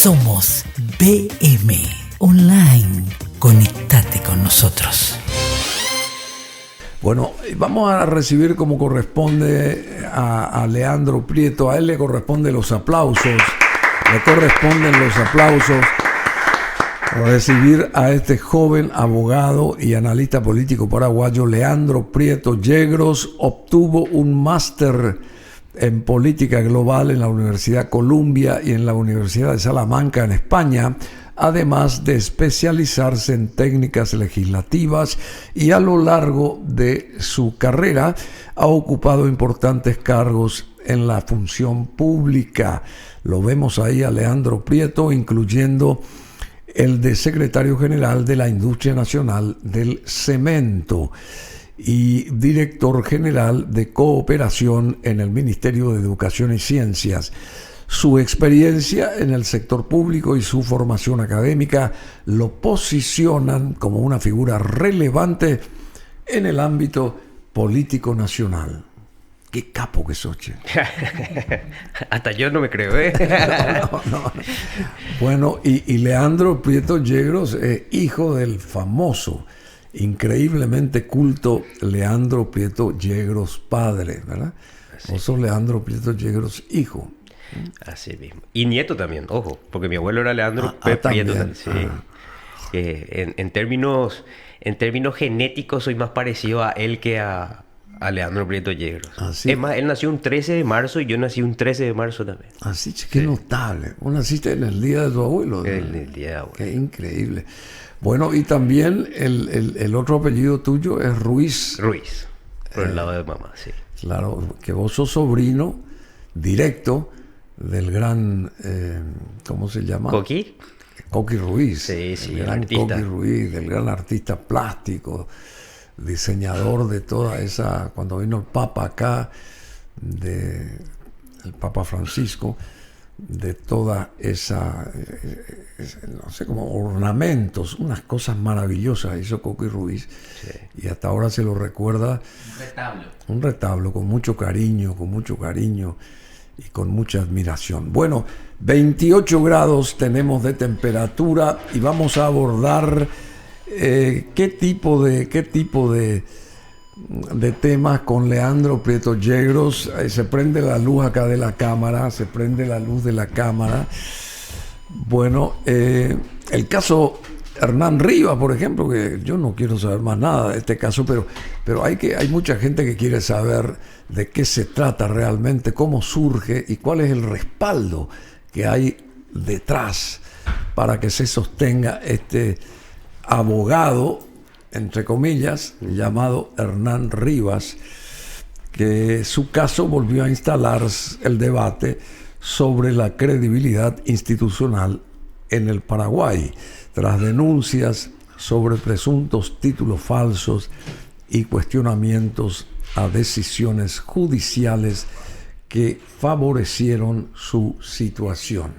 Somos BM Online. Conectate con nosotros. Bueno, vamos a recibir como corresponde a Leandro Prieto. A él le corresponden los aplausos. Le corresponden los aplausos. Recibir a este joven abogado y analista político paraguayo, Leandro Prieto Yegros. Obtuvo un máster en política global en la Universidad Columbia y en la Universidad de Salamanca en España, además de especializarse en técnicas legislativas, y a lo largo de su carrera ha ocupado importantes cargos en la función pública. Lo vemos ahí a Leandro Prieto, incluyendo el de secretario general de la Industria Nacional del Cemento y director general de cooperación en el Ministerio de Educación y Ciencias. Su experiencia en el sector público y su formación académica lo posicionan como una figura relevante en el ámbito político nacional. ¡Qué capo que sos, che! Hasta yo no me creo, ¿eh? No. Bueno, y Leandro Prieto Yegros es hijo del famoso, increíblemente culto Leandro Prieto Yegros padre, ¿verdad? Vos sos Leandro Prieto Yegros hijo. Así mismo. Y nieto también, ojo, porque mi abuelo era Leandro Prieto también. Sí. En términos genéticos soy más parecido a él que a Leandro Prieto Yegros. ¿Sí? Es más, él nació un 13 de marzo y yo nací un 13 de marzo también. Así, qué notable. Vos naciste en el día de tu abuelo, ¿no? El día de abuelo. Qué increíble. Bueno, y también el otro apellido tuyo es Ruiz. Ruiz, por el lado de mamá, sí. Claro, que vos sos sobrino directo del gran, ¿cómo se llama? ¿Coqui? Coqui Ruiz. Sí, el gran artista. Coqui Ruiz, del gran artista plástico, diseñador de toda esa, cuando vino el Papa acá, el Papa Francisco, de toda esa, no sé, como ornamentos, unas cosas maravillosas hizo Coqui Ruiz. Sí. Y hasta ahora se lo recuerda. Un retablo con mucho cariño y con mucha admiración. Bueno, 28 grados tenemos de temperatura y vamos a abordar qué tipo de temas con Leandro Prieto Yegros. Se prende la luz acá de la cámara, Bueno, el caso Hernán Rivas, por ejemplo, que yo no quiero saber más nada de este caso, pero hay mucha gente que quiere saber de qué se trata realmente, cómo surge y cuál es el respaldo que hay detrás para que se sostenga este abogado, entre comillas, llamado Hernán Rivas, que su caso volvió a instalar el debate sobre la credibilidad institucional en el Paraguay, tras denuncias sobre presuntos títulos falsos y cuestionamientos a decisiones judiciales que favorecieron su situación.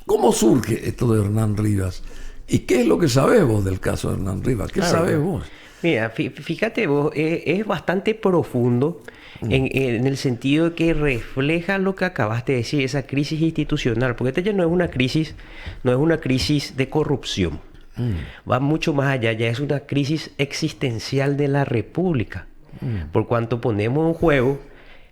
¿Cómo surge esto de Hernán Rivas? ¿Y qué es lo que sabés vos del caso de Hernán Rivas? ¿Qué sabés vos? Mira, fíjate vos, es bastante profundo en el sentido que refleja lo que acabaste de decir, esa crisis institucional, porque esta ya no es una crisis de corrupción, va mucho más allá, ya es una crisis existencial de la República, por cuanto ponemos en juego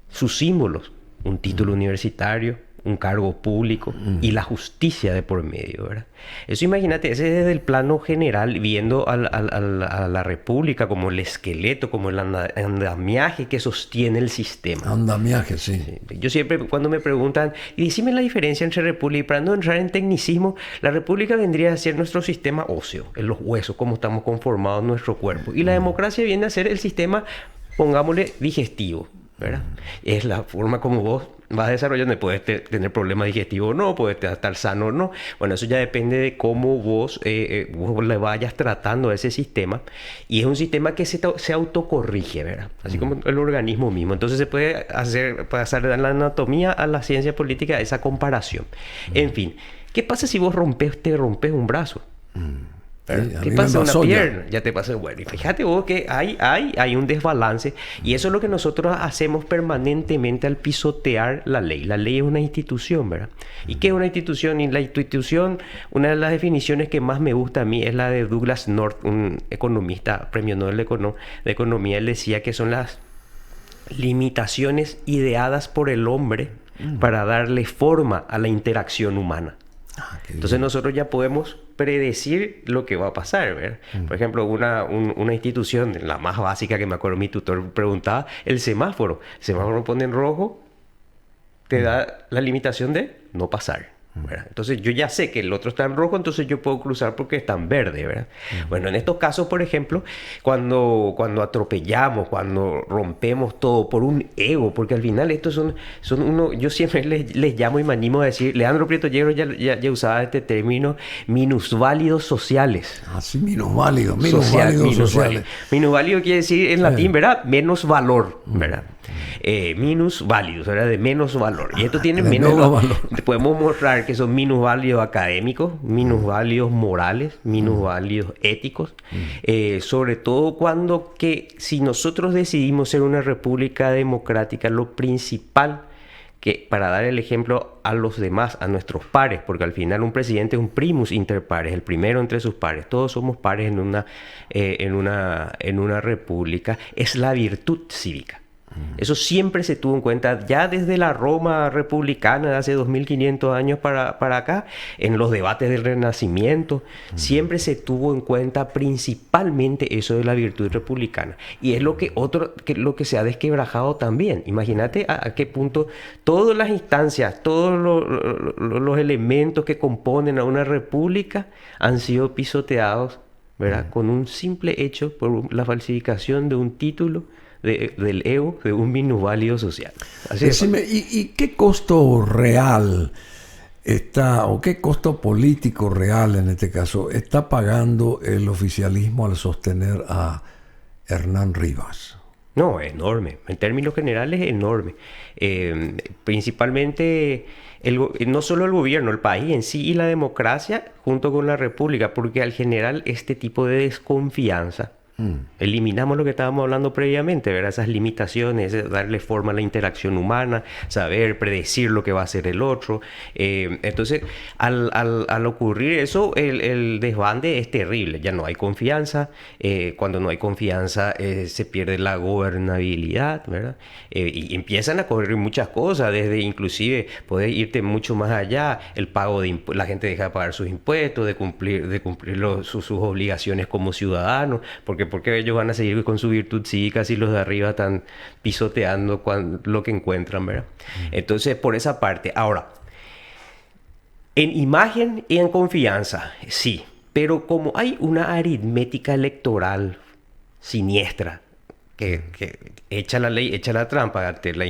sus símbolos, un título universitario, un cargo público y la justicia de por medio, ¿verdad? Eso imagínate, ese desde el plano general, viendo a la República como el esqueleto, como el andamiaje que sostiene el sistema. Andamiaje, sí. Yo siempre, cuando me preguntan, y decime la diferencia entre República, y para no entrar en tecnicismo, la República vendría a ser nuestro sistema óseo, en los huesos, cómo estamos conformados en nuestro cuerpo. Y la democracia viene a ser el sistema, pongámosle, digestivo, ¿verdad? Es la forma como vos vas desarrollando, puedes tener problemas digestivos o no, puedes estar sano o no. Bueno, eso ya depende de cómo vos le vayas tratando a ese sistema. Y es un sistema que se autocorrige, ¿verdad? Así como el organismo mismo. Entonces se puede pasar de la anatomía a la ciencia política esa comparación. En fin, ¿qué pasa si vos te rompes un brazo? Sí, a ¿Qué mí me pasa? Una pasó ya. pierna, ya te pasó. Bueno, y fíjate vos que hay un desbalance y eso es lo que nosotros hacemos permanentemente al pisotear la ley. La ley es una institución, ¿verdad? ¿Y qué es una institución? Y la institución, una de las definiciones que más me gusta a mí es la de Douglas North, un economista, premio Nobel de Economía. Él decía que son las limitaciones ideadas por el hombre para darle forma a la interacción humana. Entonces nosotros ya podemos predecir lo que va a pasar, ¿verdad? Por ejemplo, una institución, la más básica que me acuerdo, mi tutor preguntaba, el semáforo. El semáforo pone en rojo, te da la limitación de no pasar, ¿verdad? Entonces yo ya sé que el otro está en rojo, entonces yo puedo cruzar porque está en verde, ¿verdad? Bueno, en estos casos, por ejemplo, cuando atropellamos, cuando rompemos todo por un ego, porque al final estos son uno, yo siempre les llamo y me animo a decir, Leandro Prieto Yegros ya usaba este término, minusválidos sociales. Así, minusválidos sociales. Minusválido quiere decir en latín, ¿verdad? Menos valor, ¿verdad? Minusválidos, ¿verdad? De menos valor. Y esto tiene menos valor. Podemos mostrar que son minusválidos académicos, minusválidos morales, minusválidos éticos. Sobre todo cuando si nosotros decidimos ser una república democrática, lo principal que para dar el ejemplo a los demás, a nuestros pares, porque al final un presidente es un primus inter pares, el primero entre sus pares, todos somos pares en una república, es la virtud cívica. Eso siempre se tuvo en cuenta ya desde la Roma republicana de hace 2500 años para acá, en los debates del Renacimiento, siempre se tuvo en cuenta principalmente eso de la virtud republicana. Y es lo que se ha desquebrajado también. Imagínate a qué punto todas las instancias, todos los elementos que componen a una república han sido pisoteados, ¿verdad? Con un simple hecho por la falsificación de un título del ego de un minusválido social. Así Decime, ¿y qué costo real está, o qué costo político real en este caso, está pagando el oficialismo al sostener a Hernán Rivas? No, enorme. En términos generales, enorme. Principalmente, no solo el gobierno, el país en sí y la democracia, junto con la república, porque al generar este tipo de desconfianza, eliminamos lo que estábamos hablando previamente, ¿verdad? Esas limitaciones, darle forma a la interacción humana, saber predecir lo que va a hacer el otro. Entonces, al ocurrir eso, el desbande es terrible. Ya no hay confianza. Cuando no hay confianza, se pierde la gobernabilidad, ¿verdad? Y empiezan a correr muchas cosas, desde inclusive poder irte mucho más allá, el pago de impuestos. La gente deja de pagar sus impuestos, de cumplir sus obligaciones como ciudadanos, porque ellos van a seguir con su virtud cívica si los de arriba están pisoteando lo que encuentran, ¿verdad? Entonces, por esa parte. Ahora, en imagen y en confianza, sí, pero como hay una aritmética electoral siniestra, que echa la ley, echa la trampa ante las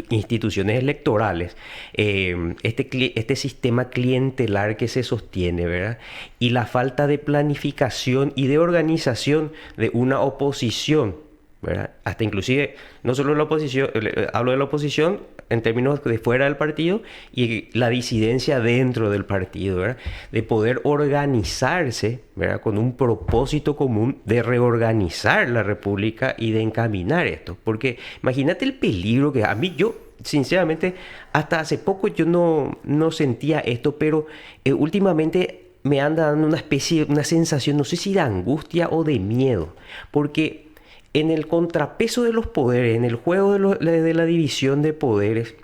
instituciones electorales, este sistema clientelar que se sostiene, ¿verdad? Y la falta de planificación y de organización de una oposición, ¿verdad? Hasta inclusive, no solo la oposición, hablo de la oposición en términos de fuera del partido y la disidencia dentro del partido, ¿verdad? De poder organizarse, ¿verdad? Con un propósito común de reorganizar la república y de encaminar esto. Porque imagínate el peligro que a mí, yo sinceramente, hasta hace poco yo no sentía esto, pero últimamente me anda dando una sensación, no sé si de angustia o de miedo, porque en el contrapeso de los poderes, en el juego de la división de poderes,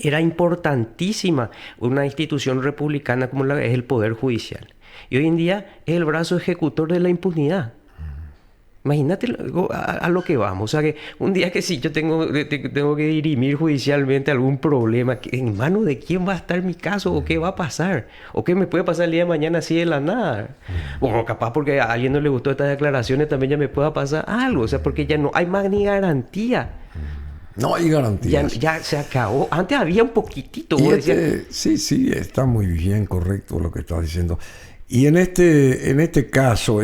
era importantísima una institución republicana como es el Poder Judicial. Y hoy en día es el brazo ejecutor de la impunidad. Imagínate a lo que vamos. O sea, que un día que sí yo tengo que dirimir judicialmente algún problema, ¿en manos de quién va a estar mi caso? ¿O qué va a pasar? ¿O qué me puede pasar el día de mañana así de la nada? O capaz porque a alguien no le gustó estas declaraciones también ya me pueda pasar algo. O sea, porque ya no hay más ni garantía. No hay garantía. Ya se acabó. Antes había un poquitito. Sí, está muy bien, correcto lo que estás diciendo. Y en este caso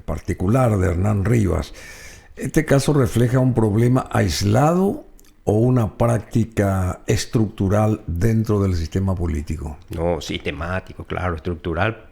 particular de Hernán Rivas, este caso refleja un problema aislado o una práctica estructural dentro del sistema político? No, sistemático, claro, estructural.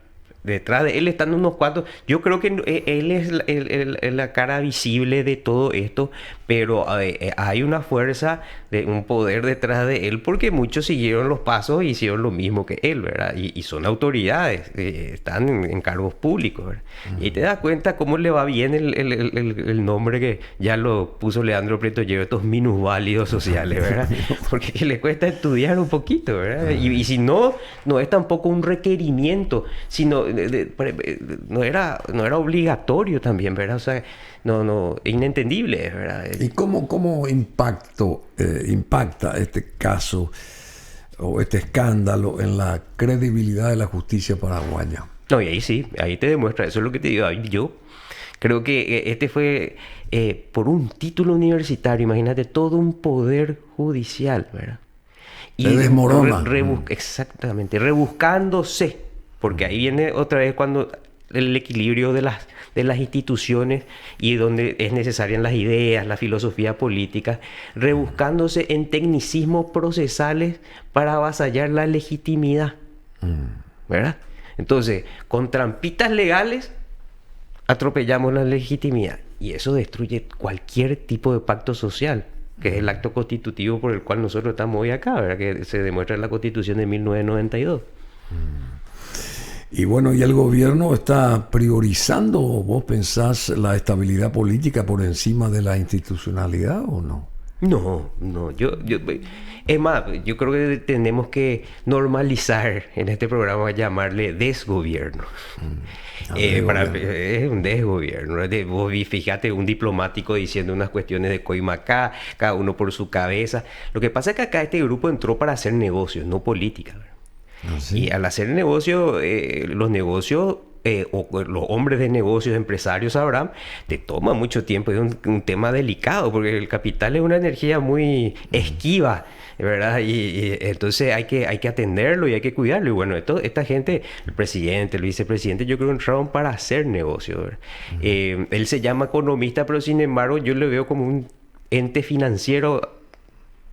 Detrás de él están unos cuantos. Yo creo que él es la cara visible de todo esto, pero hay una fuerza, un poder detrás de él, porque muchos siguieron los pasos y hicieron lo mismo que él, ¿verdad? Y son autoridades, están en cargos públicos, ¿verdad? Y te das cuenta cómo le va bien el nombre que ya lo puso Leandro Prieto Llero, estos minusválidos sociales, ¿verdad? Porque le cuesta estudiar un poquito, ¿verdad? Y si no, no es tampoco un requerimiento, sino no era obligatorio también, ¿verdad? O sea, no, inentendible, ¿verdad? ¿Y cómo impacta este caso o este escándalo en la credibilidad de la justicia paraguaya? No, y ahí sí, ahí te demuestra, eso es lo que te digo. Yo creo que este fue por un título universitario, imagínate, todo un poder judicial, ¿verdad? Y se desmorona. Exactamente, rebuscándose. Porque ahí viene otra vez cuando el equilibrio de las instituciones y donde es necesaria las ideas, la filosofía política, rebuscándose en tecnicismos procesales para avasallar la legitimidad, ¿verdad? Entonces, con trampitas legales atropellamos la legitimidad y eso destruye cualquier tipo de pacto social, que es el acto constitutivo por el cual nosotros estamos hoy acá, ¿verdad? Que se demuestra en la Constitución de 1992. Y bueno, ¿y el gobierno está priorizando, vos pensás, la estabilidad política por encima de la institucionalidad o no? No, es más, yo creo que tenemos que normalizar en este programa llamarle desgobierno. Es un desgobierno. Vos fíjate, un diplomático diciendo unas cuestiones de coimacá, cada uno por su cabeza. Lo que pasa es que acá este grupo entró para hacer negocios, no política, ¿verdad? ¿Sí? Y al hacer negocio, los negocios, o los hombres de negocios, empresarios sabrán, te toma mucho tiempo. Es un tema delicado, porque el capital es una energía muy esquiva, ¿verdad? Y entonces hay que atenderlo y hay que cuidarlo. Y bueno, esta gente, el presidente, el vicepresidente, yo creo que entraron para hacer negocio, ¿verdad? Él se llama economista, pero sin embargo yo le veo como un ente financiero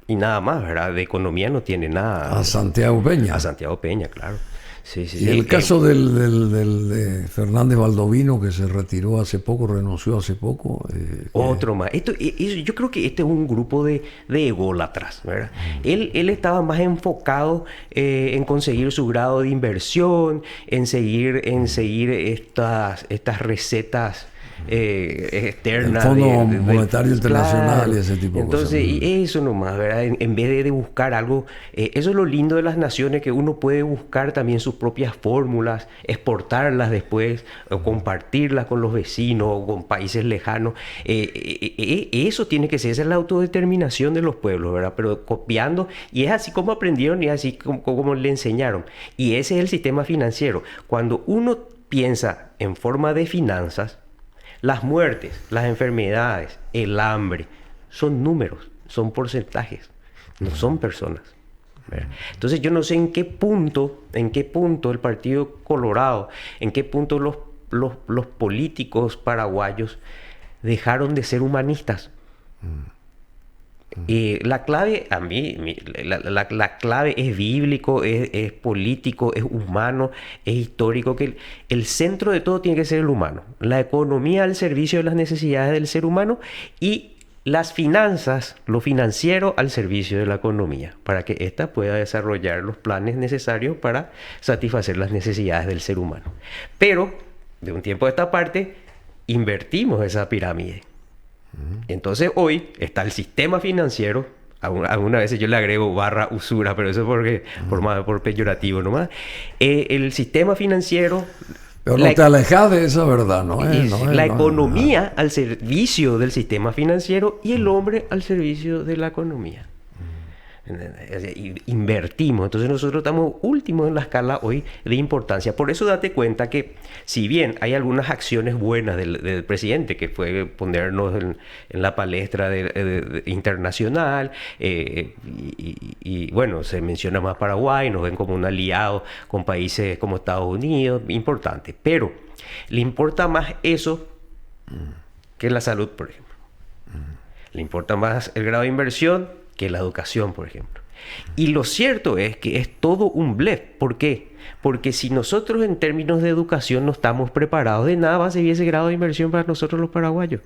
y nada más, ¿verdad? De economía no tiene nada. A Santiago Peña. A Santiago Peña, claro. Sí. Y el caso de Fernández Baldovino, que se retiró hace poco, renunció hace poco. Otro más. Yo creo que este es un grupo de ególatras, ¿verdad? Él estaba más enfocado en conseguir su grado de inversión, en seguir estas recetas externa. El Fondo Monetario Internacional, claro, y ese tipo de cosas. Entonces, y eso nomás, ¿verdad? En vez de buscar algo, eso es lo lindo de las naciones, que uno puede buscar también sus propias fórmulas, exportarlas después, o compartirlas con los vecinos o con países lejanos. Eso tiene que ser, esa es la autodeterminación de los pueblos, ¿verdad? Pero copiando, y es así como aprendieron y es así como le enseñaron. Y ese es el sistema financiero. Cuando uno piensa en forma de finanzas, las muertes, las enfermedades, el hambre, son números, son porcentajes, no son personas, ¿verdad? Entonces yo no sé en qué punto el Partido Colorado, en qué punto los políticos paraguayos dejaron de ser humanistas. La clave, a mí, la clave es bíblico, es político, es humano, es histórico, que el centro de todo tiene que ser el humano. La economía al servicio de las necesidades del ser humano y las finanzas, lo financiero al servicio de la economía, para que ésta pueda desarrollar los planes necesarios para satisfacer las necesidades del ser humano. Pero, de un tiempo a esta parte, invertimos esa pirámide. Entonces hoy está el sistema financiero, algunas veces yo le agrego barra usura, pero eso es por peyorativo nomás. El sistema financiero... Pero no te alejas de esa verdad, ¿no? La economía al servicio del sistema financiero y el hombre al servicio de la economía. Invertimos. Entonces nosotros estamos últimos en la escala hoy de importancia. Por eso date cuenta que si bien hay algunas acciones buenas del presidente, que fue ponernos en la palestra internacional, y bueno, se menciona más Paraguay, nos ven como un aliado con países como Estados Unidos, importante, pero le importa más eso que la salud, por ejemplo. Le importa más el grado de inversión que la educación, por ejemplo. Y lo cierto es que es todo un blef. ¿Por qué? Porque si nosotros en términos de educación no estamos preparados, de nada va a servir ese grado de inversión para nosotros los paraguayos.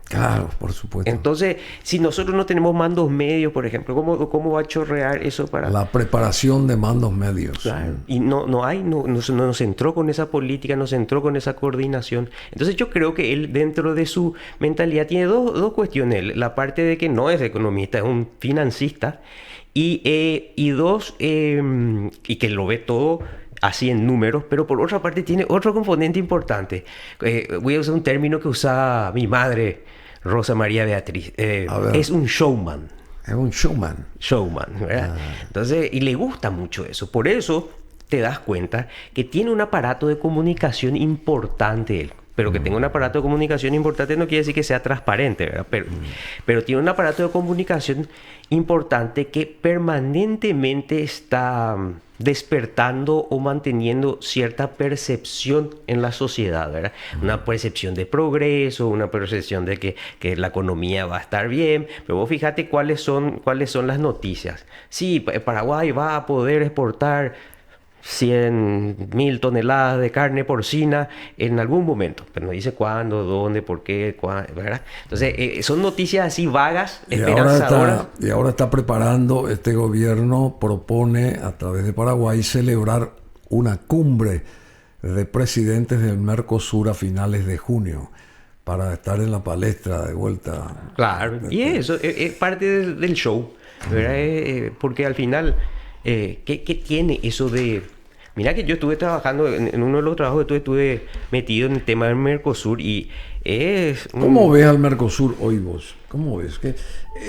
Claro, por supuesto. Entonces, si nosotros no tenemos mandos medios, por ejemplo, ¿cómo va a chorrear eso para...? La preparación de mandos medios. Claro. Y no nos entró con esa política, nos entró con esa coordinación. Entonces yo creo que él dentro de su mentalidad tiene dos cuestiones. La parte de que no es economista, es un financista. Y dos, y que lo ve todo así en números, pero por otra parte tiene otro componente importante. Voy a usar un término que usaba mi madre, Rosa María Beatriz. Es un showman. Es un showman. Showman, ¿verdad? Entonces, y le gusta mucho eso. Por eso te das cuenta que tiene un aparato de comunicación importante él. Pero que tenga un aparato de comunicación importante no quiere decir que sea transparente, ¿verdad? Pero tiene un aparato de comunicación importante que permanentemente está despertando o manteniendo cierta percepción en la sociedad, ¿verdad? Una percepción de progreso, una percepción de que la economía va a estar bien. Pero vos fíjate cuáles son las noticias. Sí, Paraguay va a poder exportar 100.000 toneladas de carne porcina en algún momento, pero no dice cuándo, dónde, por qué, ¿verdad? Entonces, son noticias así vagas, esperanzadoras. Y ahora está preparando, este gobierno propone a través de Paraguay celebrar una cumbre de presidentes del Mercosur a finales de junio para estar en la palestra de vuelta. Claro, y eso es parte del show, ¿verdad? Porque al final, ¿qué tiene eso de...? Mira que yo estuve trabajando, en uno de los trabajos que estuve metido en el tema del Mercosur y es... ¿Cómo ves al Mercosur hoy vos? ¿Cómo ves? ¿Que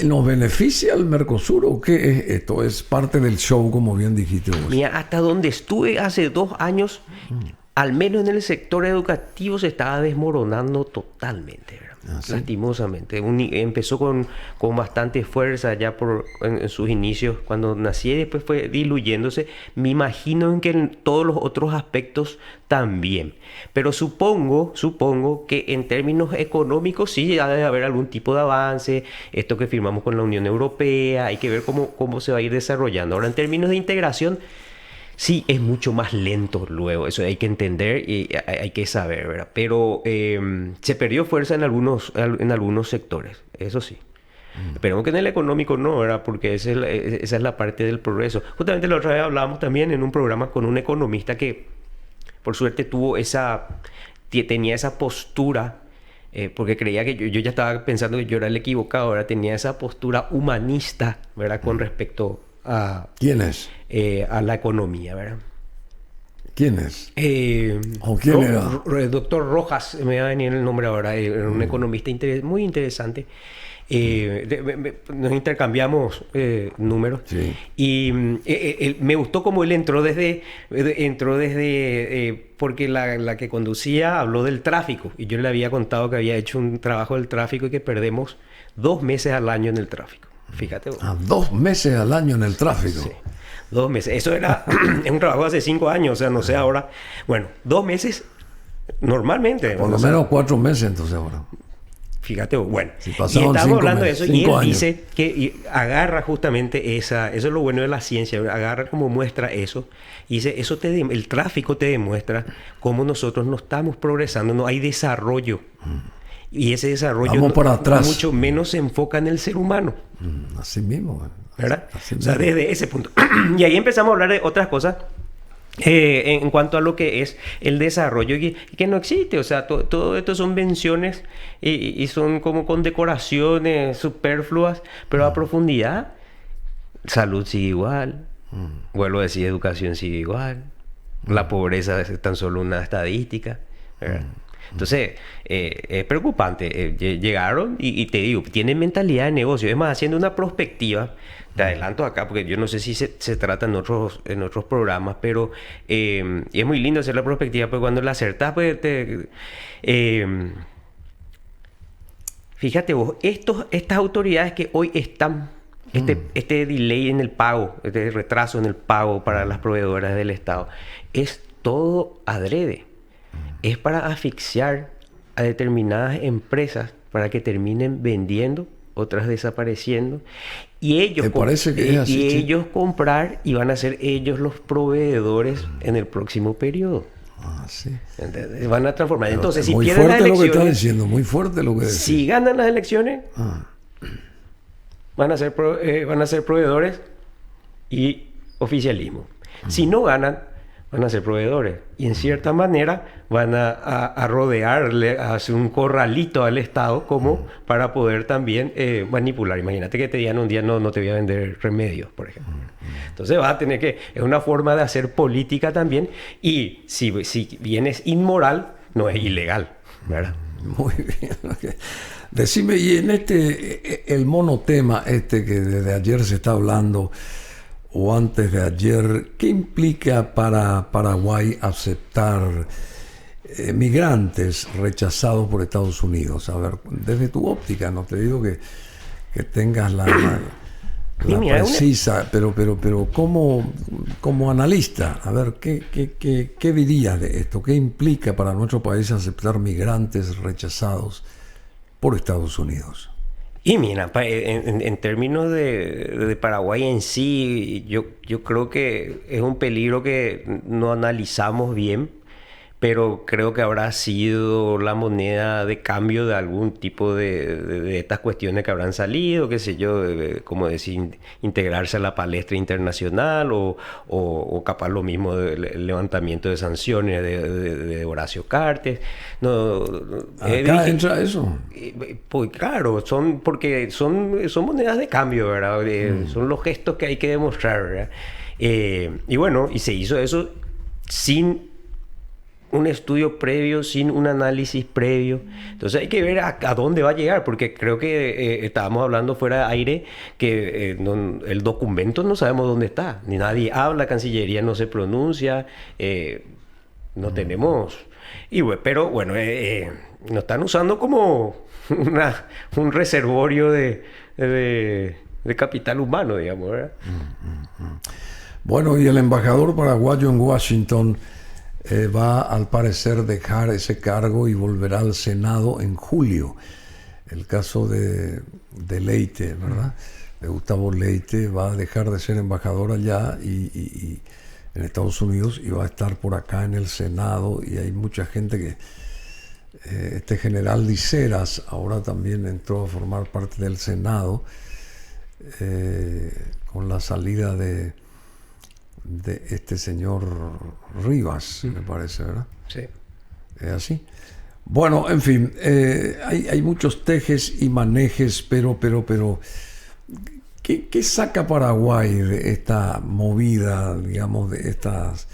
nos beneficia el Mercosur o qué es esto? ¿Es parte del show, como bien dijiste vos? Mira, hasta donde estuve hace 2 años, al menos en el sector educativo se estaba desmoronando totalmente, ¿verdad? ¿Sí? Lastimosamente. Empezó con bastante fuerza ya en sus inicios cuando nací y después fue diluyéndose. Me imagino en que en todos los otros aspectos también. Pero supongo que en términos económicos sí ha de haber algún tipo de avance. Esto que firmamos con la Unión Europea, hay que ver cómo se va a ir desarrollando. Ahora, en términos de integración, sí, es mucho más lento luego, eso hay que entender y hay que saber, ¿verdad? Pero se perdió fuerza en algunos sectores, eso sí. Esperemos que en el económico no, ¿verdad? Porque esa es la parte del progreso. Justamente la otra vez hablábamos también en un programa con un economista que, por suerte, tenía esa postura, porque creía que yo ya estaba pensando que yo era el equivocado, ¿verdad? Tenía esa postura humanista, ¿verdad? Con respecto a... ¿Quién es? A la economía, ¿verdad? ¿Quién es? ¿O quién era? El doctor Rojas, me va a venir el nombre ahora, era un economista muy interesante. Nos intercambiamos números. Sí. Y me gustó cómo él entró desde porque la que conducía habló del tráfico. Y yo le había contado que había hecho un trabajo del tráfico y que perdemos 2 meses al año en el tráfico. Fíjate vos. 2 meses al año en el tráfico. Sí, 2 meses. Eso era es un trabajo hace 5 años, o sea, no sé ahora. Bueno, 2 meses normalmente. Por lo menos 4 meses entonces ahora. Fíjate vos. Bueno, Si y estamos hablando de eso y él años. dice que agarra justamente eso es lo bueno de la ciencia, agarra como muestra eso. Y dice, el tráfico te demuestra cómo nosotros no estamos progresando, no hay desarrollo. Y ese desarrollo mucho menos se enfoca en el ser humano. Así mismo. ¿Verdad? Así o sea, desde ese punto. Y ahí empezamos a hablar de otras cosas en cuanto a lo que es el desarrollo y que no existe. O sea, todo esto son menciones y son como condecoraciones superfluas, pero a profundidad, salud sigue igual. Vuelvo a decir, educación sigue igual. La pobreza es tan solo una estadística, ¿verdad? Entonces, es preocupante. Llegaron y te digo, tienen mentalidad de negocio. Es más, haciendo una prospectiva, te adelanto acá, porque yo no sé si se trata en otros programas, pero es muy lindo hacer la prospectiva, porque cuando la acertás, pues fíjate vos, estas autoridades que hoy están, este delay en el pago, este retraso en el pago para las proveedoras del Estado, es todo adrede. Es para asfixiar a determinadas empresas para que terminen vendiendo, otras desapareciendo. Y ellos, Me parece que es así, y che. ellos comprar y van a ser ellos los proveedores en el próximo periodo. Ah, sí. ¿Entendés? Van a transformar. Pero Entonces, es si muy pierden las fuerte lo que está elecciones, diciendo, muy fuerte lo que decís. si ganan las elecciones, van a ser proveedores y oficialismo. Si no ganan, van a ser proveedores. Y en cierta manera van a rodearle, a hacer un corralito al Estado como para poder también manipular. Imagínate que te digan un día no te voy a vender remedios, por ejemplo. Entonces vas a tener que... Es una forma de hacer política también. Y si bien es inmoral, no es ilegal, ¿verdad? Muy bien. Ok. Decime, y en el monotema que desde ayer se está hablando, o antes de ayer, ¿qué implica para Paraguay aceptar migrantes rechazados por Estados Unidos? A ver, desde tu óptica, no te digo que tengas la mira, precisa, pero como analista, a ver, ¿qué dirías de esto? ¿Qué implica para nuestro país aceptar migrantes rechazados por Estados Unidos? Y mira, en términos de Paraguay en sí, yo creo que es un peligro que no analizamos bien, pero creo que habrá sido la moneda de cambio de algún tipo de estas cuestiones que habrán salido, qué sé yo, como decir, integrarse a la palestra internacional o capaz lo mismo del levantamiento de sanciones de Horacio Cartes. Acá entra eso. Pues claro, porque son monedas de cambio, ¿verdad? Son los gestos que hay que demostrar, ¿verdad? Y bueno, y se hizo eso sin un estudio previo, sin un análisis previo. Entonces hay que ver a dónde va a llegar, porque creo que estábamos hablando fuera de aire que el documento no sabemos dónde está, ni nadie habla, Cancillería no se pronuncia, no tenemos... pero bueno, nos están usando como un reservorio de capital humano, digamos, ¿verdad? Bueno, y el embajador paraguayo en Washington va al parecer dejar ese cargo y volverá al Senado en julio. El caso de Leite, ¿verdad? De Gustavo Leite va a dejar de ser embajador allá y en Estados Unidos y va a estar por acá en el Senado, y hay mucha gente que este general Liceras ahora también entró a formar parte del Senado con la salida de este señor Rivas, me parece, ¿verdad? Sí. Es así. Bueno, en fin, hay muchos tejes y manejes, pero ¿qué saca Paraguay de esta movida, digamos, de estas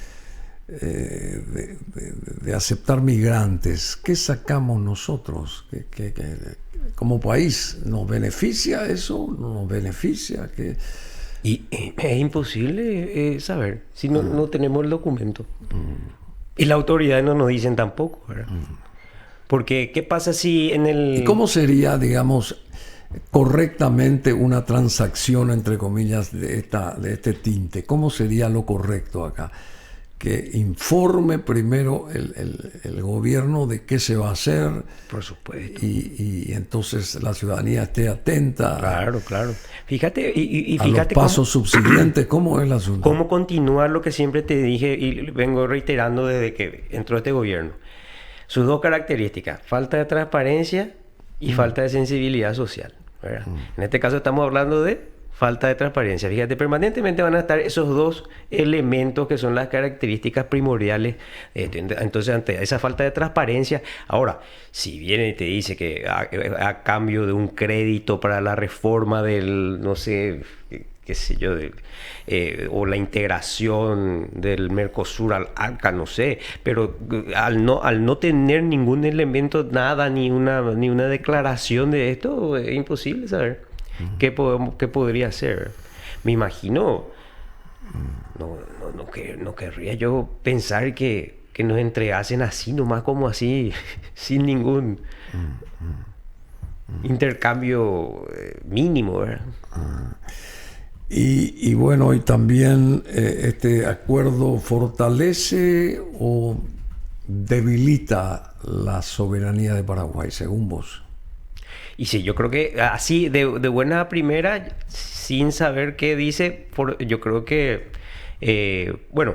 de aceptar migrantes? ¿Qué sacamos nosotros? ¿Qué como país nos beneficia eso? ¿No nos beneficia? Y es imposible saber si no tenemos el documento. Y las autoridades no nos dicen tampoco, ¿verdad? Porque, ¿qué pasa si en el... ¿Y cómo sería, digamos, correctamente una transacción, entre comillas, de este tinte? ¿Cómo sería lo correcto acá? Que informe primero el gobierno de qué se va a hacer. Por supuesto. Y entonces la ciudadanía esté atenta. Claro. Fíjate, a los pasos subsiguientes. ¿Cómo es el asunto? ¿Cómo continuar lo que siempre te dije y vengo reiterando desde que entró este gobierno? Sus dos características: falta de transparencia y falta de sensibilidad social, ¿verdad? En este caso estamos hablando de falta de transparencia. Fíjate, permanentemente van a estar esos dos elementos que son las características primordiales. Entonces, ante esa falta de transparencia, ahora, si viene y te dice que a cambio de un crédito para la reforma del, no sé, qué sé yo, o la integración del Mercosur al ALCA, no sé, pero al no tener ningún elemento, nada, ni una declaración de esto, es imposible saber. ¿Qué podría ser? Me imagino, no querría yo pensar que nos entregasen así, nomás como así, sin ningún intercambio mínimo, ¿verdad? Y bueno, y también este acuerdo fortalece o debilita la soberanía de Paraguay, según vos. Y sí, yo creo que así, de buena primera, sin saber qué dice, yo creo que, bueno,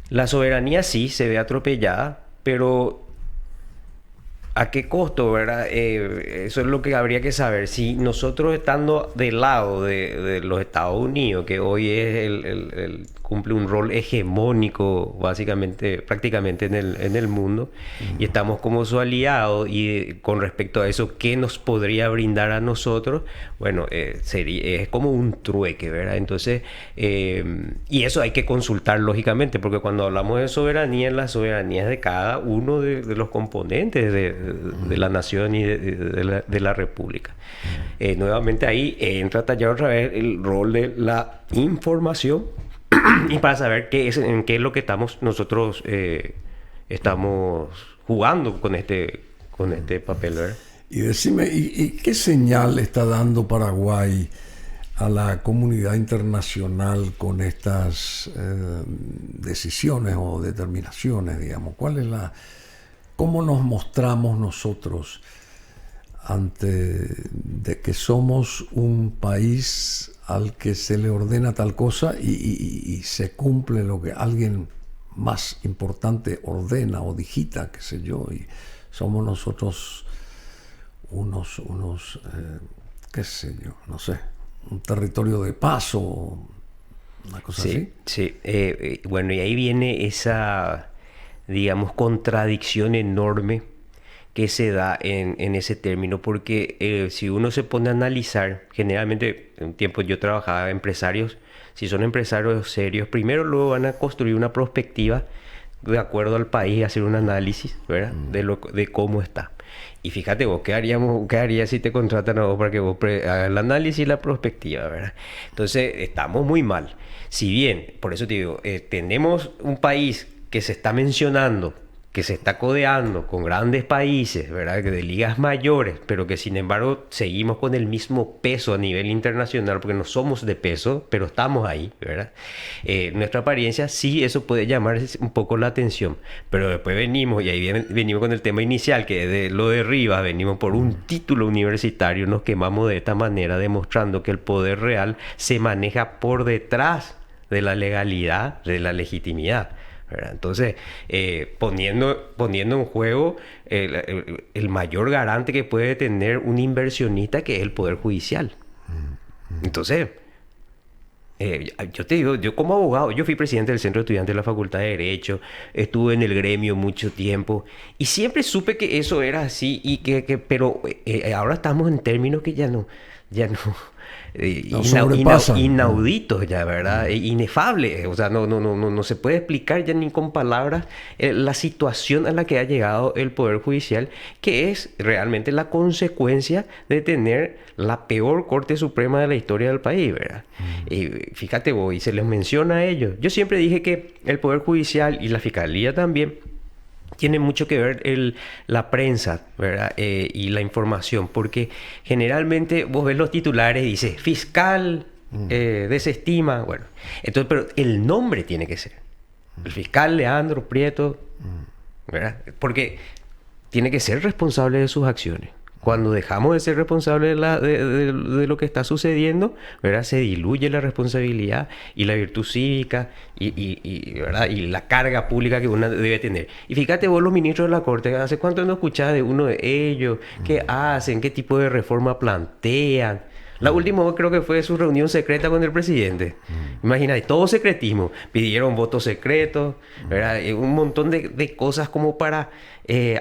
la soberanía sí se ve atropellada, pero ¿a qué costo, verdad? Eso es lo que habría que saber. Si nosotros estando del lado de los Estados Unidos, que hoy es cumple un rol hegemónico, básicamente, prácticamente en el mundo, y estamos como su aliado, y con respecto a eso, ¿qué nos podría brindar a nosotros? Bueno, es como un trueque, ¿verdad? Entonces, y eso hay que consultar lógicamente, porque cuando hablamos de soberanía, la soberanía es de cada uno de los componentes de la nación y de la república. Nuevamente ahí entra a tallar otra vez el rol de la información y para saber en qué es lo que nosotros estamos jugando con este papel, ¿verdad? Y decime, ¿y qué señal está dando Paraguay a la comunidad internacional con estas decisiones o determinaciones, digamos? ¿Cómo nos mostramos nosotros de que somos un país al que se le ordena tal cosa y se cumple lo que alguien más importante ordena o digita, qué sé yo, y somos nosotros unos qué sé yo, no sé, un territorio de paso, una cosa así? Sí, bueno, y ahí viene esa, digamos, contradicción enorme que se da en ese término, porque si uno se pone a analizar, generalmente en un tiempo yo trabajaba empresarios, si son empresarios serios, primero luego van a construir una perspectiva de acuerdo al país, hacer un análisis, ¿verdad? De cómo está. Y fíjate vos, ¿qué harías si te contratan a vos para que vos hagas el análisis y la perspectiva, ¿verdad? Entonces, estamos muy mal. Si bien, por eso te digo, tenemos un país que se está mencionando, que se está codeando con grandes países, ¿verdad? Que de ligas mayores, pero que sin embargo seguimos con el mismo peso a nivel internacional, porque no somos de peso, pero estamos ahí, ¿verdad? Nuestra apariencia, sí, eso puede llamar un poco la atención, pero después venimos, y ahí venimos con el tema inicial, que de lo de Rivas, venimos por un título universitario, nos quemamos de esta manera, demostrando que el poder real se maneja por detrás de la legalidad, de la legitimidad, ¿verdad? Entonces, poniendo en juego el mayor garante que puede tener un inversionista, que es el Poder Judicial. Entonces, yo te digo, yo como abogado, yo fui presidente del Centro de Estudiantes de la Facultad de Derecho, estuve en el gremio mucho tiempo y siempre supe que eso era así, pero ahora estamos en términos que ya no inauditos ya, ¿verdad? Inefable, o sea, no se puede explicar ya ni con palabras la situación a la que ha llegado el Poder Judicial, que es realmente la consecuencia de tener la peor Corte Suprema de la historia del país, ¿verdad? Y fíjate vos, y se les menciona a ellos. Yo siempre dije que el Poder Judicial y la Fiscalía también tiene mucho que ver la prensa, ¿verdad? Y la información, porque generalmente vos ves los titulares y dice fiscal desestima, bueno, entonces, pero el nombre tiene que ser el fiscal Leandro Prieto, ¿verdad? Porque tiene que ser responsable de sus acciones. Cuando dejamos de ser responsables de lo que está sucediendo, ¿verdad? Se diluye la responsabilidad y la virtud cívica ¿verdad? Y la carga pública que uno debe tener. Y fíjate vos, los ministros de la Corte, ¿hace cuánto no escuchás de uno de ellos? ¿Qué hacen? ¿Qué tipo de reforma plantean? La última creo que fue su reunión secreta con el presidente. Imagínate, todo secretismo. Pidieron votos secretos, ¿verdad? Un montón de cosas como para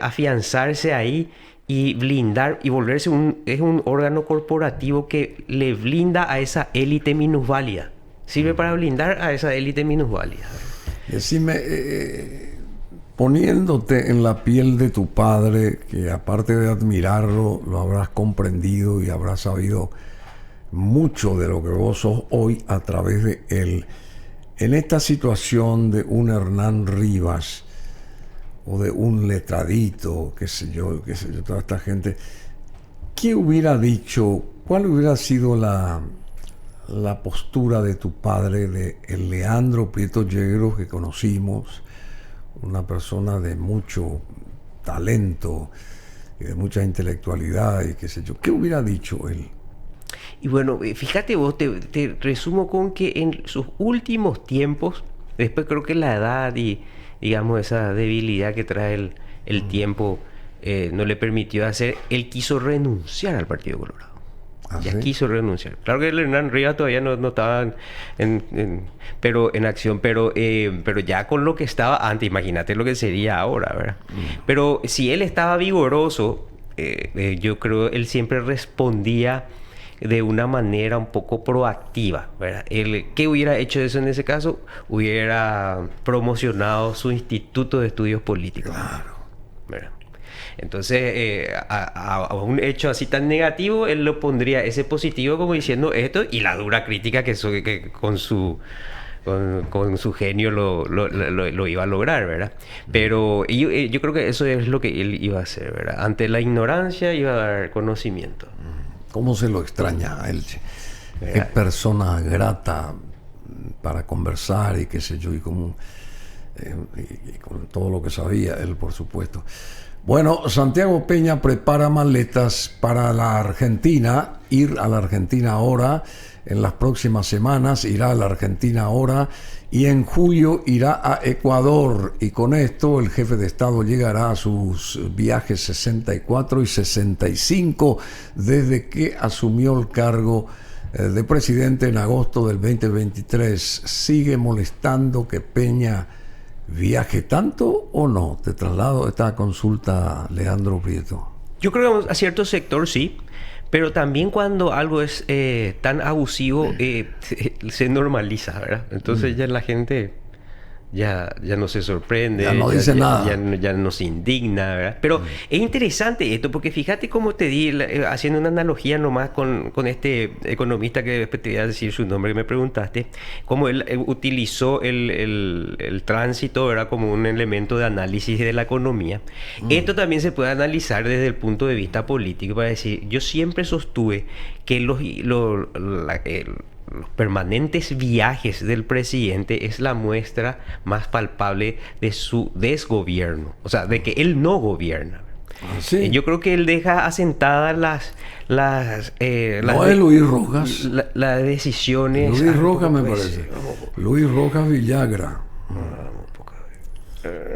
afianzarse ahí y blindar y volverse es un órgano corporativo que le blinda a esa élite minusválida. Sirve para blindar a esa élite minusválida. Decime, poniéndote en la piel de tu padre, que aparte de admirarlo, lo habrás comprendido y habrás sabido mucho de lo que vos sos hoy a través de él. En esta situación de un Hernán Rivas o de un letradito, qué sé yo, toda esta gente, ¿qué hubiera dicho? ¿Cuál hubiera sido la postura de tu padre, de el Leandro Prieto Yegros que conocimos, una persona de mucho talento y de mucha intelectualidad y qué sé yo. ¿Qué hubiera dicho él? Y bueno, fíjate vos, te resumo con que en sus últimos tiempos, después creo que la edad y, digamos, esa debilidad que trae el tiempo no le permitió hacer, él quiso renunciar al Partido Colorado. ¿Ah, Ya sí? quiso renunciar. Claro que el Hernán Rivas todavía no estaba en acción, pero ya con lo que estaba antes, imagínate lo que sería ahora, ¿verdad? Pero si él estaba vigoroso, yo creo él siempre respondía de una manera un poco proactiva, ¿verdad? ¿Qué hubiera hecho eso en ese caso? Hubiera promocionado su Instituto de Estudios Políticos. Claro. ¿Verdad? Entonces, a un hecho así tan negativo, él lo pondría ese positivo como diciendo esto y la dura crítica que con su genio lo iba a lograr, ¿verdad? Pero yo creo que eso es lo que él iba a hacer, ¿verdad? Ante la ignorancia iba a dar conocimiento. ¿Cómo se lo extraña a él? Qué persona grata para conversar y qué sé yo, y con todo lo que sabía él, por supuesto. Bueno, Santiago Peña prepara maletas para la Argentina, ir a la Argentina ahora, en las próximas semanas irá a la Argentina ahora y en julio irá a Ecuador, y con esto el jefe de Estado llegará a sus viajes 64 y 65 desde que asumió el cargo de presidente en agosto del 2023. ¿Sigue molestando que Peña viaje tanto o no? Te traslado esta consulta, Leandro Prieto. Yo creo que a cierto sector sí, pero también cuando algo es tan abusivo se normaliza, ¿verdad? Entonces ya la gente ya no se sorprende, ya no dice nada, ya no se indigna, ¿verdad? Pero es interesante esto, porque fíjate cómo te di, haciendo una analogía nomás con este economista que después te voy a decir su nombre que me preguntaste, cómo él utilizó el tránsito, ¿verdad?, como un elemento de análisis de la economía. Esto también se puede analizar desde el punto de vista político, para decir, yo siempre sostuve que los permanentes viajes del presidente es la muestra más palpable de su desgobierno, o sea, de que él no gobierna. ¿Sí? Yo creo que él deja asentadas las Luis Rojas. las decisiones. Luis Rojas me parece. Luis Rojas Villagra.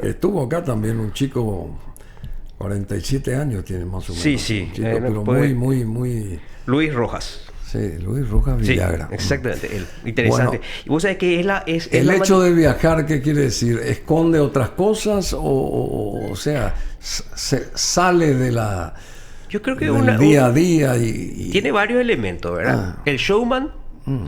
Estuvo acá también un chico, 47 años tiene más o menos. Sí. Un chico, pero muy... Luis Rojas. Sí, Luis Rojas Villagra. Sí, exactamente, él. Interesante. Bueno, y vos sabés que el hecho de viajar, ¿qué quiere decir? ¿Esconde otras cosas? O sea, se sale de la... Yo creo que del día a día tiene varios elementos, ¿verdad? El showman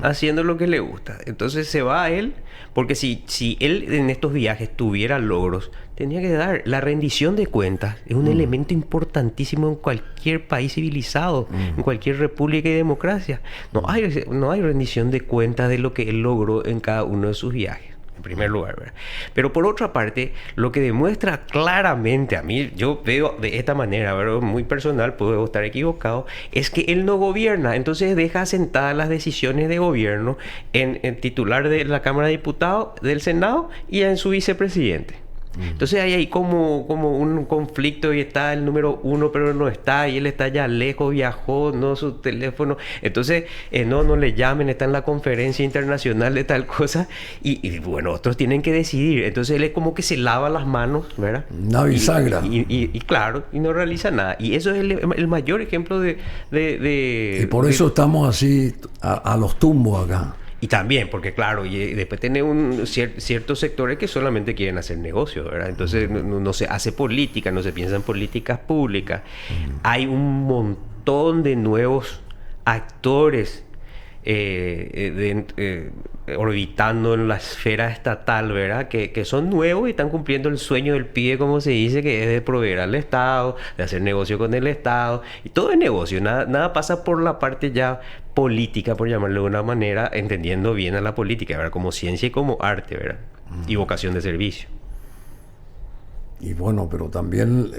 haciendo lo que le gusta. Entonces se va a él, porque si él en estos viajes tuviera logros, tenía que dar la rendición de cuentas. Es un elemento importantísimo en cualquier país civilizado, en cualquier república y democracia. No hay rendición de cuentas de lo que él logró en cada uno de sus viajes. En primer lugar, ¿verdad? Pero por otra parte, lo que demuestra claramente, a mí, yo veo de esta manera, ¿verdad?, muy personal, puedo estar equivocado, es que él no gobierna. Entonces deja asentadas las decisiones de gobierno en titular de la Cámara de Diputados, del Senado y en su vicepresidente. Entonces hay ahí como un conflicto, y está el número uno pero no está, y él está ya lejos, viajó, no su teléfono, entonces no le llamen, está en la conferencia internacional de tal cosa, y bueno, otros tienen que decidir. Entonces él es como que se lava las manos, ¿verdad? Una bisagra. Y claro, y no realiza nada, y eso es el mayor ejemplo de y por eso estamos así a los tumbos acá. Y también, porque claro, y después tiene ciertos sectores que solamente quieren hacer negocio, ¿verdad? Entonces no se hace política, no se piensa en políticas públicas. Hay un montón de nuevos actores orbitando en la esfera estatal, ¿verdad? Que son nuevos y están cumpliendo el sueño del pibe, como se dice, que es de proveer al Estado, de hacer negocio con el Estado. Y todo es negocio, nada pasa por la parte ya política, por llamarlo de una manera, entendiendo bien a la política, ¿verdad?, como ciencia y como arte, ¿verdad? Y vocación de servicio. Y bueno, pero también,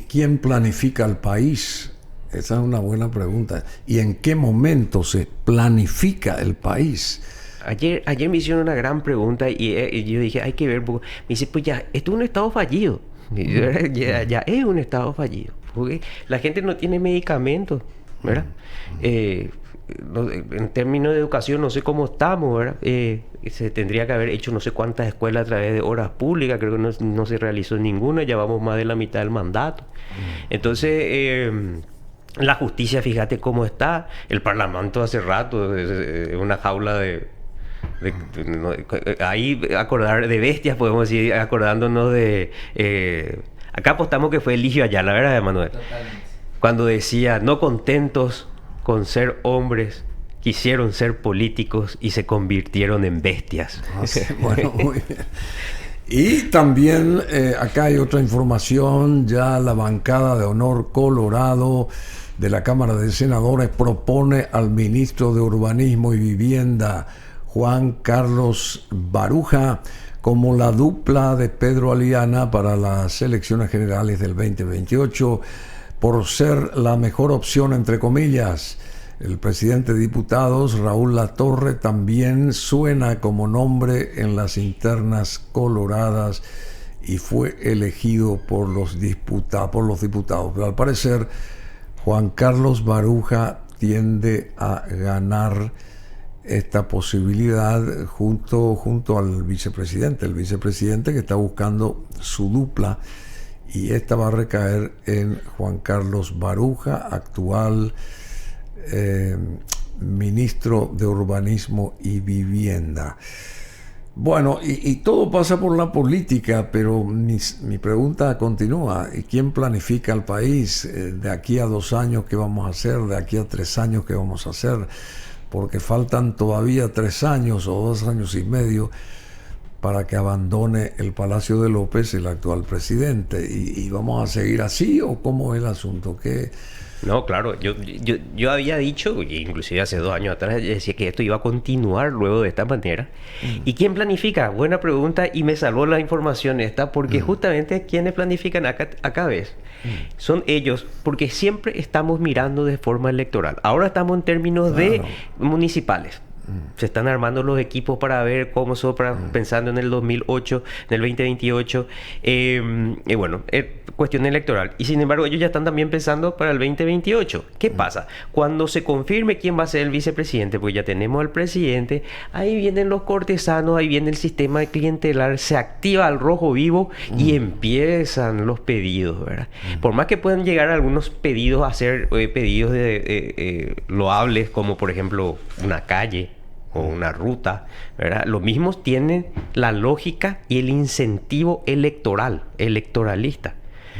¿quién planifica el país? Esa es una buena pregunta. ¿Y en qué momento se planifica el país? Ayer me hicieron una gran pregunta y yo dije, hay que ver un poco. Me dice, pues ya, esto es un Estado fallido. Ya es un Estado fallido. Porque la gente no tiene medicamentos, ¿verdad? En términos de educación no sé cómo estamos, ¿verdad? Se tendría que haber hecho no sé cuántas escuelas a través de horas públicas, creo que no se realizó ninguna, ya vamos más de la mitad del mandato. Entonces, la justicia, fíjate cómo está, el Parlamento hace rato, es una jaula ahí acordar de bestias, podemos decir, acordándonos de... acá apostamos que fue Eligio Ayala, ¿verdad, Manuel? Totalmente. Cuando decía, no contentos con ser hombres, quisieron ser políticos y se convirtieron en bestias. Bueno, muy bien. Y también acá hay otra información, ya la bancada de Honor Colorado de la Cámara de Senadores propone al ministro de Urbanismo y Vivienda, Juan Carlos Baruja, como la dupla de Pedro Aliana para las elecciones generales del 2028, por ser la mejor opción, entre comillas. El presidente de diputados, Raúl Latorre, también suena como nombre en las internas coloradas y fue elegido por los diputados. Pero al parecer, Juan Carlos Baruja tiende a ganar esta posibilidad junto al vicepresidente. El vicepresidente que está buscando su dupla, y esta va a recaer en Juan Carlos Baruja, actual ministro de Urbanismo y Vivienda. Bueno, y todo pasa por la política, pero mi pregunta continúa. ¿Y quién planifica el país? De aquí a 2 años, ¿qué vamos a hacer? De aquí a 3 años, ¿qué vamos a hacer? Porque faltan todavía 3 años o 2 años y medio para que abandone el Palacio de López el actual presidente. ¿Y vamos a seguir así o cómo es el asunto? ¿Qué? No, claro, yo había dicho, inclusive hace 2 años atrás, decía que esto iba a continuar luego de esta manera. ¿Y quién planifica? Buena pregunta, y me salvó la información esta, porque justamente quienes planifican acá ves, son ellos, porque siempre estamos mirando de forma electoral. Ahora estamos en términos de municipales. Se están armando los equipos para ver cómo son, pensando en el 2008, en el 2028, bueno, cuestión electoral. Y sin embargo, ellos ya están también pensando para el 2028. ¿Qué pasa? Cuando se confirme quién va a ser el vicepresidente, pues ya tenemos al presidente, ahí vienen los cortesanos, ahí viene el sistema clientelar, se activa el rojo vivo y empiezan los pedidos, ¿verdad? Por más que puedan llegar algunos pedidos a ser pedidos loables, como por ejemplo una calle o una ruta, ¿verdad? Lo mismo tiene la lógica y el incentivo electoralista.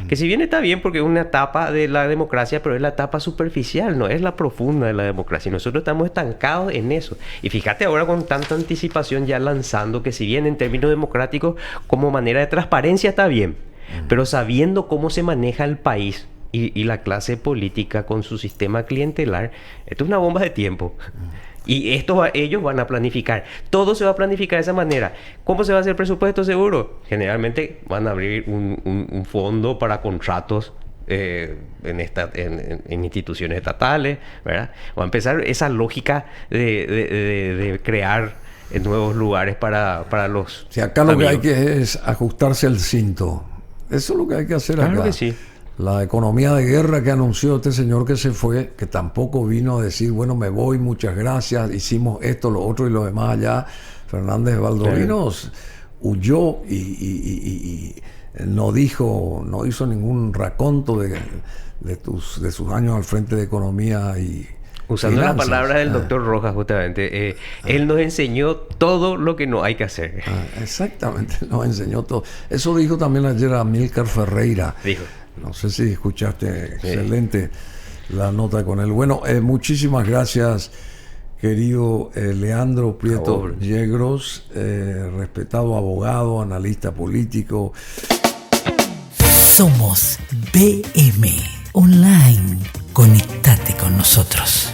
Que si bien está bien porque es una etapa de la democracia, pero es la etapa superficial, no es la profunda de la democracia. Y nosotros estamos estancados en eso. Y fíjate ahora con tanta anticipación ya lanzando que si bien en términos democráticos como manera de transparencia está bien, pero sabiendo cómo se maneja el país y la clase política con su sistema clientelar, esto es una bomba de tiempo. Y ellos van a planificar. Todo se va a planificar de esa manera. ¿Cómo se va a hacer presupuesto seguro? Generalmente van a abrir un fondo para contratos en instituciones estatales, ¿verdad? Va a empezar esa lógica de crear nuevos lugares para los Si acá amigos. lo que hay que es ajustarse el cinto. Eso es lo que hay que hacer acá. Claro que sí. La economía de guerra que anunció este señor que se fue, que tampoco vino a decir, bueno, me voy, muchas gracias, hicimos esto, lo otro y lo demás allá. Fernández Valdovinos huyó y no hizo ningún raconto de sus años al frente de economía y usando finanzas. las palabras del doctor Rojas, justamente, él nos enseñó todo lo que no hay que hacer. Exactamente, nos enseñó todo. Eso dijo también ayer Amílcar Ferreira. Dijo. No sé si escuchaste, excelente la nota con él. Bueno, muchísimas gracias, querido Leandro Prieto Yegros, respetado abogado, analista político. Somos BM Online. Conectate con nosotros.